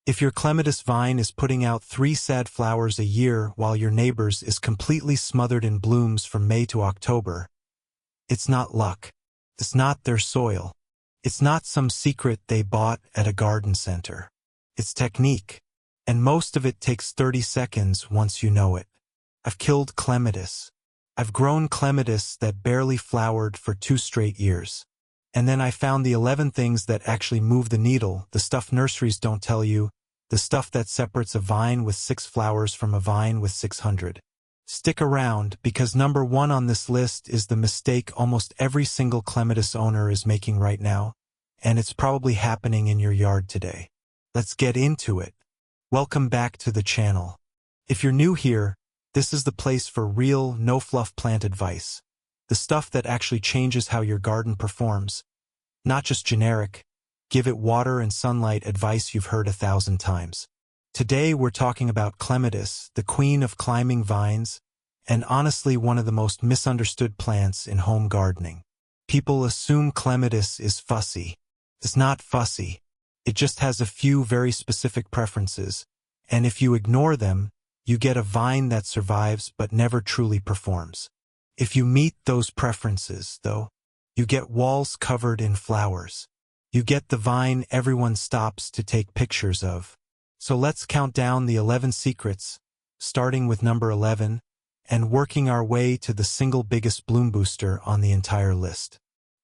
If your clematis vine is putting out 3 sad flowers a year while your neighbor's is completely smothered in blooms from May to October, it's not luck. It's not their soil. It's not some secret they bought at a garden center. It's technique. And most of it takes 30 seconds once you know it. I've killed clematis. I've grown clematis that barely flowered for 2 straight years. And then I found the 11 things that actually move the needle, the stuff nurseries don't tell you, the stuff that separates a vine with 6 flowers from a vine with 600. Stick around, because number 1 on this list is the mistake almost every single clematis owner is making right now, and it's probably happening in your yard today. Let's get into it. Welcome back to the channel. If you're new here, this is the place for real, no-fluff plant advice. The stuff that actually changes how your garden performs. Not just generic, give it water and sunlight advice you've heard 1,000 times. Today we're talking about clematis, the queen of climbing vines, and honestly one of the most misunderstood plants in home gardening. People assume clematis is fussy. It's not fussy. It just has a few very specific preferences, and if you ignore them, you get a vine that survives but never truly performs. If you meet those preferences, though, you get walls covered in flowers. You get the vine everyone stops to take pictures of. So let's count down the 11 secrets, starting with number 11, and working our way to the single biggest bloom booster on the entire list.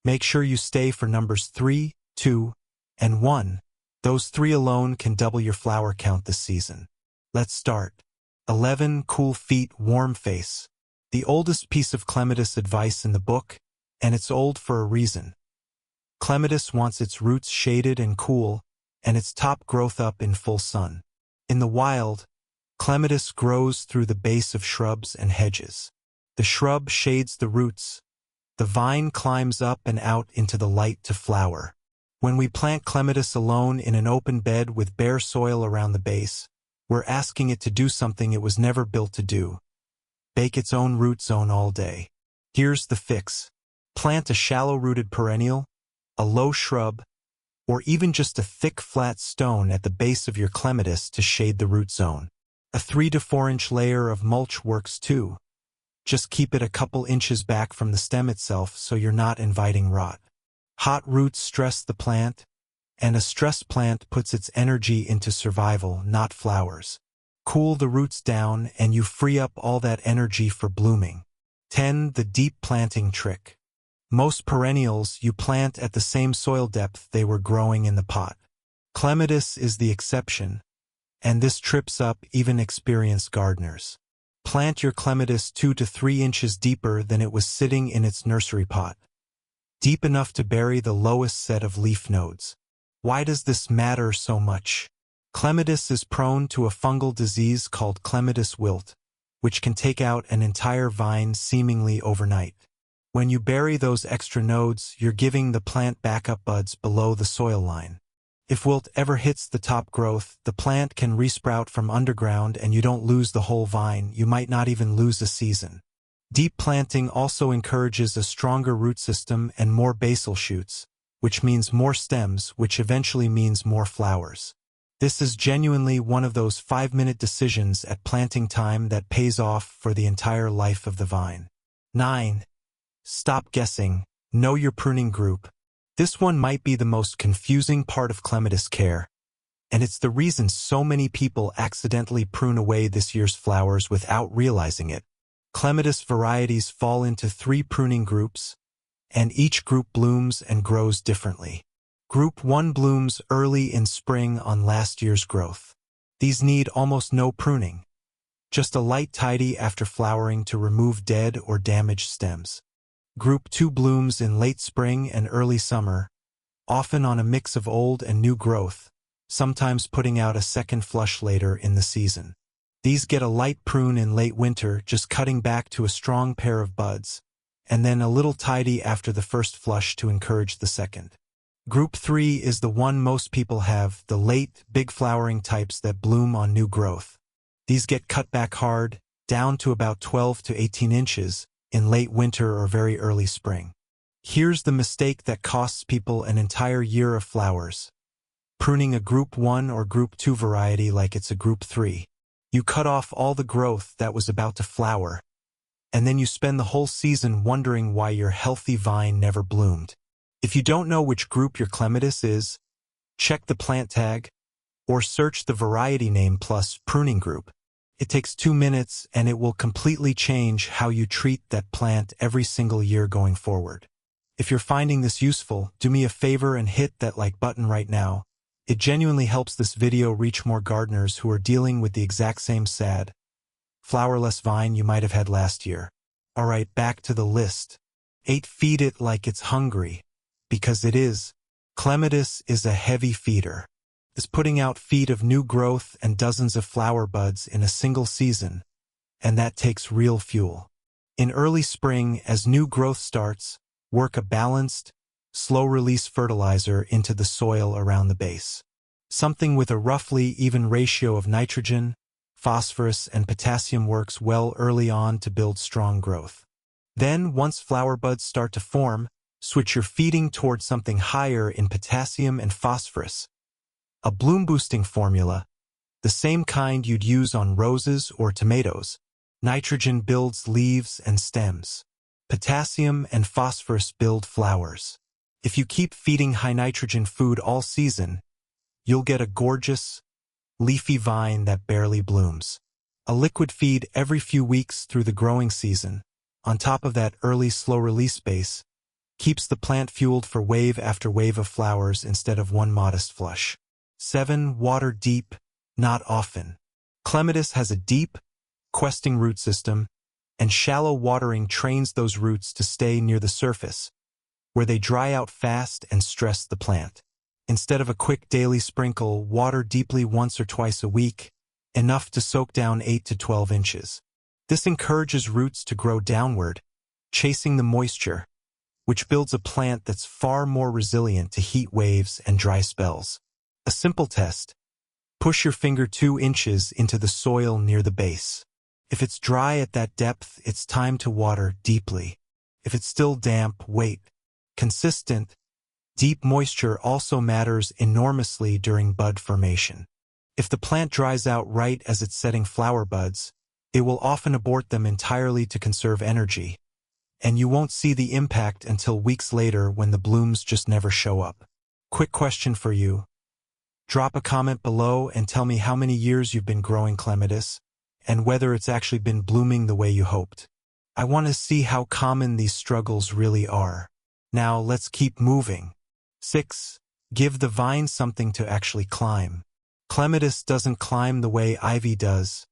Make sure you stay for numbers 3, 2, and 1. Those 3 alone can double your flower count this season. Let's start. 11. Cool feet, warm face. The oldest piece of clematis advice in the book, and it's old for a reason. Clematis wants its roots shaded and cool, and its top growth up in full sun. In the wild, clematis grows through the base of shrubs and hedges. The shrub shades the roots. The vine climbs up and out into the light to flower. When we plant clematis alone in an open bed with bare soil around the base, we're asking it to do something it was never built to do. Bake its own root zone all day. Here's the fix. Plant a shallow-rooted perennial, a low shrub, or even just a thick flat stone at the base of your clematis to shade the root zone. A 3 to 4 inch layer of mulch works too. Just keep it a couple inches back from the stem itself so you're not inviting rot. Hot roots stress the plant, and a stressed plant puts its energy into survival, not flowers. Cool the roots down and you free up all that energy for blooming. 10. The deep planting trick. Most perennials you plant at the same soil depth they were growing in the pot. Clematis is the exception, and this trips up even experienced gardeners. Plant your clematis 2 to 3 inches deeper than it was sitting in its nursery pot. Deep enough to bury the lowest set of leaf nodes. Why does this matter so much? Clematis is prone to a fungal disease called clematis wilt, which can take out an entire vine seemingly overnight. When you bury those extra nodes, you're giving the plant backup buds below the soil line. If wilt ever hits the top growth, the plant can resprout from underground and you don't lose the whole vine, you might not even lose a season. Deep planting also encourages a stronger root system and more basal shoots, which means more stems, which eventually means more flowers. This is genuinely one of those 5-minute decisions at planting time that pays off for the entire life of the vine. 9. Stop guessing. Know your pruning group. This one might be the most confusing part of clematis care, and it's the reason so many people accidentally prune away this year's flowers without realizing it. Clematis varieties fall into 3 pruning groups, and each group blooms and grows differently. Group 1 blooms early in spring on last year's growth. These need almost no pruning, just a light tidy after flowering to remove dead or damaged stems. Group 2 blooms in late spring and early summer, often on a mix of old and new growth, sometimes putting out a second flush later in the season. These get a light prune in late winter, just cutting back to a strong pair of buds, and then a little tidy after the first flush to encourage the second. Group 3 is the one most people have, the late, big flowering types that bloom on new growth. These get cut back hard, down to about 12 to 18 inches, in late winter or very early spring. Here's the mistake that costs people an entire year of flowers. pruning a Group 1 or Group 2 variety like it's a Group 3. You cut off all the growth that was about to flower, and then you spend the whole season wondering why your healthy vine never bloomed. If you don't know which group your clematis is, check the plant tag, or search the variety name plus pruning group. It takes 2 minutes and it will completely change how you treat that plant every single year going forward. If you're finding this useful, do me a favor and hit that like button right now. It genuinely helps this video reach more gardeners who are dealing with the exact same sad, flowerless vine you might have had last year. Alright, back to the list. 8. Feed it like it's hungry. Because it is. Clematis is a heavy feeder. It's putting out feet of new growth and dozens of flower buds in a single season, and that takes real fuel. In early spring, as new growth starts, work a balanced, slow-release fertilizer into the soil around the base. Something with a roughly even ratio of nitrogen, phosphorus, and potassium works well early on to build strong growth. Then, once flower buds start to form, switch your feeding towards something higher in potassium and phosphorus. A bloom-boosting formula, the same kind you'd use on roses or tomatoes. Nitrogen builds leaves and stems. Potassium and phosphorus build flowers. If you keep feeding high-nitrogen food all season, you'll get a gorgeous, leafy vine that barely blooms. A liquid feed every few weeks through the growing season, on top of that early slow-release base, keeps the plant fueled for wave after wave of flowers instead of one modest flush. 7. Water deep, not often. Clematis has a deep, questing root system, and shallow watering trains those roots to stay near the surface, where they dry out fast and stress the plant. Instead of a quick daily sprinkle, water deeply once or twice a week, enough to soak down 8 to 12 inches. This encourages roots to grow downward, chasing the moisture, which builds a plant that's far more resilient to heat waves and dry spells. A simple test. Push your finger 2 inches into the soil near the base. If it's dry at that depth, it's time to water deeply. If it's still damp, wait. Consistent, deep moisture also matters enormously during bud formation. If the plant dries out right as it's setting flower buds, it will often abort them entirely to conserve energy, and you won't see the impact until weeks later when the blooms just never show up. Quick question for you. Drop a comment below and tell me how many years you've been growing clematis, and whether it's actually been blooming the way you hoped. I want to see how common these struggles really are. Now let's keep moving. 6. Give the vine something to actually climb. Clematis doesn't climb the way ivy does,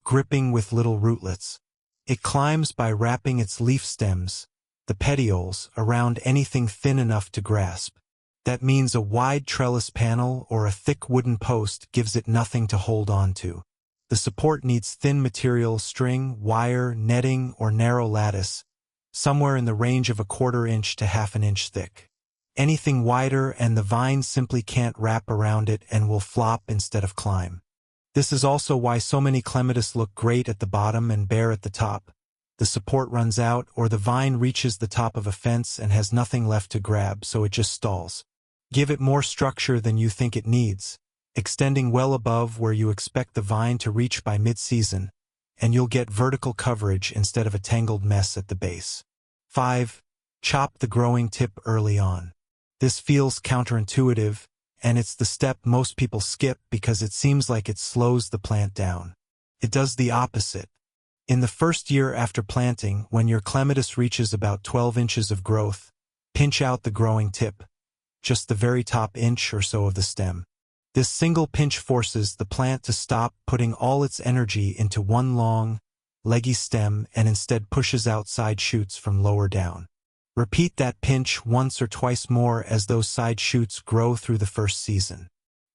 gripping with little rootlets. It climbs by wrapping its leaf stems, the petioles, around anything thin enough to grasp. That means a wide trellis panel or a thick wooden post gives it nothing to hold on to. The support needs thin material, string, wire, netting, or narrow lattice, somewhere in the range of 1/4 inch to 1/2 inch thick. Anything wider and the vine simply can't wrap around it and will flop instead of climb. This is also why so many clematis look great at the bottom and bare at the top. The support runs out, or the vine reaches the top of a fence and has nothing left to grab, so it just stalls. Give it more structure than you think it needs, extending well above where you expect the vine to reach by mid-season, and you'll get vertical coverage instead of a tangled mess at the base. 5. Chop the growing tip early on. This feels counterintuitive, and it's the step most people skip because it seems like it slows the plant down. It does the opposite. In the first year after planting, when your clematis reaches about 12 inches of growth, pinch out the growing tip, just the very top inch or so of the stem. This single pinch forces the plant to stop putting all its energy into one long, leggy stem and instead pushes out side shoots from lower down. Repeat that pinch once or twice more as those side shoots grow through the first season.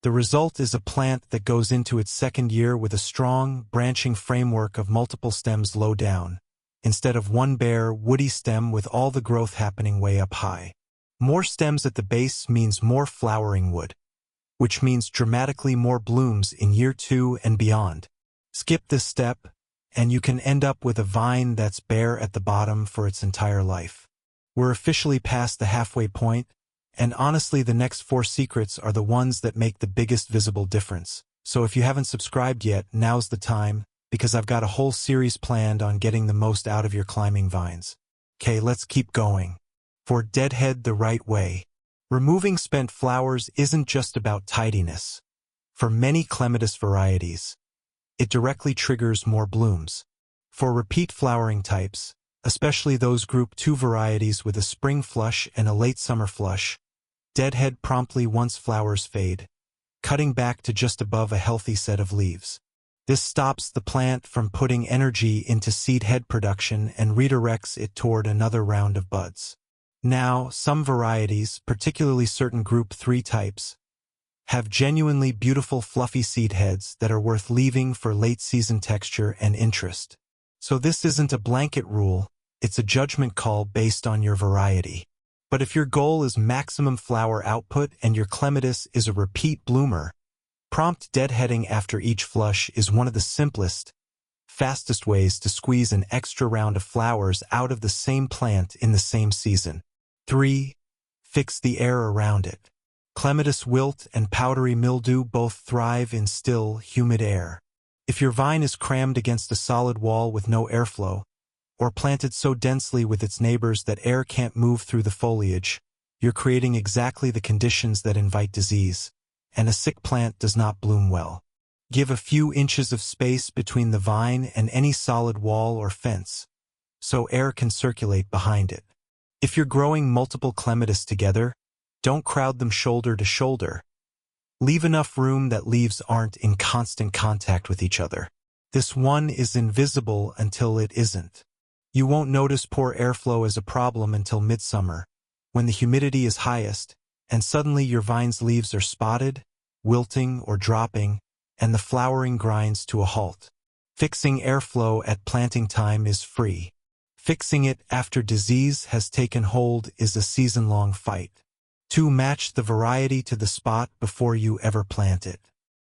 The result is a plant that goes into its second year with a strong, branching framework of multiple stems low down, instead of one bare, woody stem with all the growth happening way up high. More stems at the base means more flowering wood, which means dramatically more blooms in year 2 and beyond. Skip this step, and you can end up with a vine that's bare at the bottom for its entire life. We're officially past the halfway point, And honestly, the next 4 secrets are the ones that make the biggest visible difference. So if you haven't subscribed yet, now's the time, because I've got a whole series planned on getting the most out of your climbing vines. Okay, let's keep going. For deadhead the right way. Removing spent flowers isn't just about tidiness. For many clematis varieties, it directly triggers more blooms. For repeat flowering types, especially those group 2 varieties with a spring flush and a late summer flush, deadhead promptly once flowers fade, cutting back to just above a healthy set of leaves. This stops the plant from putting energy into seed head production and redirects it toward another round of buds. Now, some varieties, particularly certain group 3 types, have genuinely beautiful fluffy seed heads that are worth leaving for late-season texture and interest. So this isn't a blanket rule, it's a judgment call based on your variety. But if your goal is maximum flower output and your clematis is a repeat bloomer, prompt deadheading after each flush is one of the simplest, fastest ways to squeeze an extra round of flowers out of the same plant in the same season. 3. Fix the air around it. Clematis wilt and powdery mildew both thrive in still, humid air. If your vine is crammed against a solid wall with no airflow, or planted so densely with its neighbors that air can't move through the foliage, you're creating exactly the conditions that invite disease, and a sick plant does not bloom well. Give a few inches of space between the vine and any solid wall or fence, so air can circulate behind it. If you're growing multiple clematis together, don't crowd them shoulder to shoulder. Leave enough room that leaves aren't in constant contact with each other. This one is invisible until it isn't. You won't notice poor airflow as a problem until midsummer, when the humidity is highest, and suddenly your vine's leaves are spotted, wilting or dropping, and the flowering grinds to a halt. Fixing airflow at planting time is free. Fixing it after disease has taken hold is a season-long fight. 2. Match the variety to the spot before you ever plant it.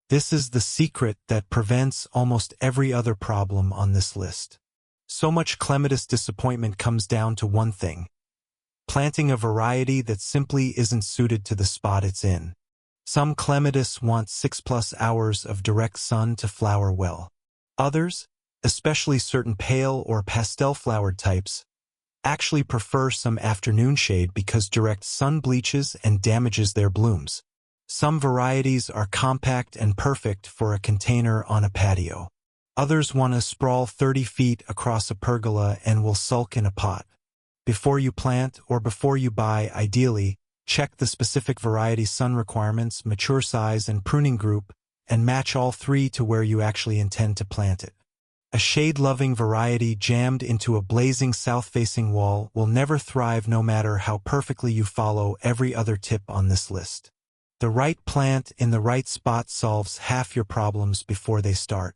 This is the secret that prevents almost every other problem on this list. So much clematis disappointment comes down to one thing: planting a variety that simply isn't suited to the spot it's in. Some clematis want 6+ hours of direct sun to flower well. Others, especially certain pale or pastel-flowered types, actually prefer some afternoon shade because direct sun bleaches and damages their blooms. Some varieties are compact and perfect for a container on a patio. Others want to sprawl 30 feet across a pergola and will sulk in a pot. Before you plant or before you buy, ideally, check the specific variety's sun requirements, mature size, and pruning group, and match all 3 to where you actually intend to plant it. A shade-loving variety jammed into a blazing south-facing wall will never thrive no matter how perfectly you follow every other tip on this list. The right plant in the right spot solves half your problems before they start.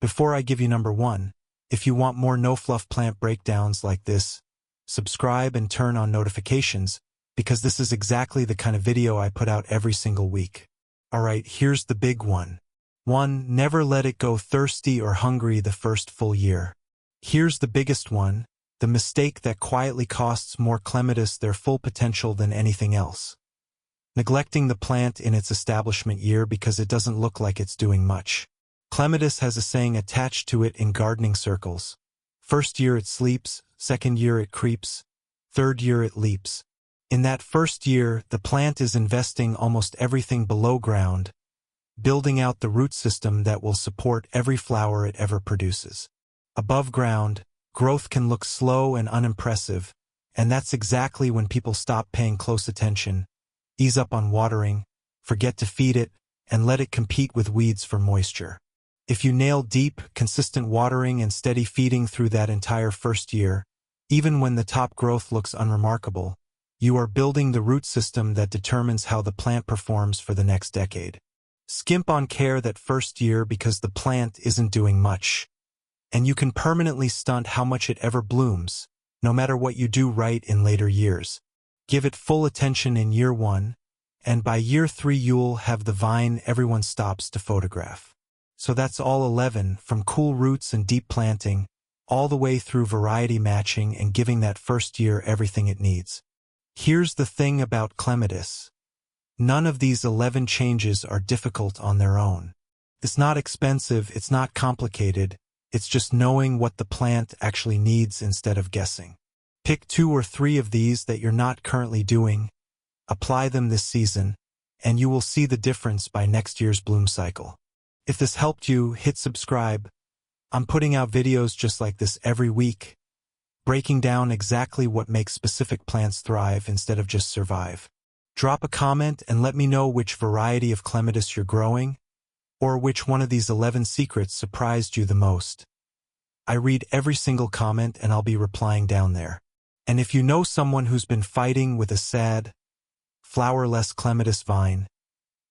Before I give you number 1, if you want more no-fluff plant breakdowns like this, subscribe and turn on notifications, because this is exactly the kind of video I put out every single week. Alright, here's the big one. 1. Never let it go thirsty or hungry the first full year. Here's the biggest one, the mistake that quietly costs more clematis their full potential than anything else. Neglecting the plant in its establishment year because it doesn't look like it's doing much. Clematis has a saying attached to it in gardening circles. First year it sleeps, second year it creeps, third year it leaps. In that first year, the plant is investing almost everything below ground, building out the root system that will support every flower it ever produces. Above ground, growth can look slow and unimpressive, and that's exactly when people stop paying close attention, ease up on watering, forget to feed it, and let it compete with weeds for moisture. If you nail deep, consistent watering and steady feeding through that entire first year, even when the top growth looks unremarkable, you are building the root system that determines how the plant performs for the next decade. Skimp on care that first year because the plant isn't doing much, and you can permanently stunt how much it ever blooms, no matter what you do right in later years. Give it full attention in year 1, and by year 3 you'll have the vine everyone stops to photograph. So that's all 11, from cool roots and deep planting, all the way through variety matching and giving that first year everything it needs. Here's the thing about Clematis. None of these 11 changes are difficult on their own. It's not expensive, it's not complicated, it's just knowing what the plant actually needs instead of guessing. Pick 2 or 3 of these that you're not currently doing, apply them this season, and you will see the difference by next year's bloom cycle. If this helped you, hit subscribe. I'm putting out videos just like this every week, breaking down exactly what makes specific plants thrive instead of just survive. Drop a comment and let me know which variety of Clematis you're growing, or which one of these 11 secrets surprised you the most. I read every single comment and I'll be replying down there. And if you know someone who's been fighting with a sad, flowerless Clematis vine,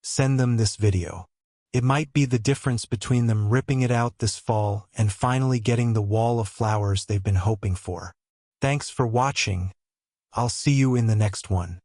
send them this video. It might be the difference between them ripping it out this fall and finally getting the wall of flowers they've been hoping for. Thanks for watching. I'll see you in the next one.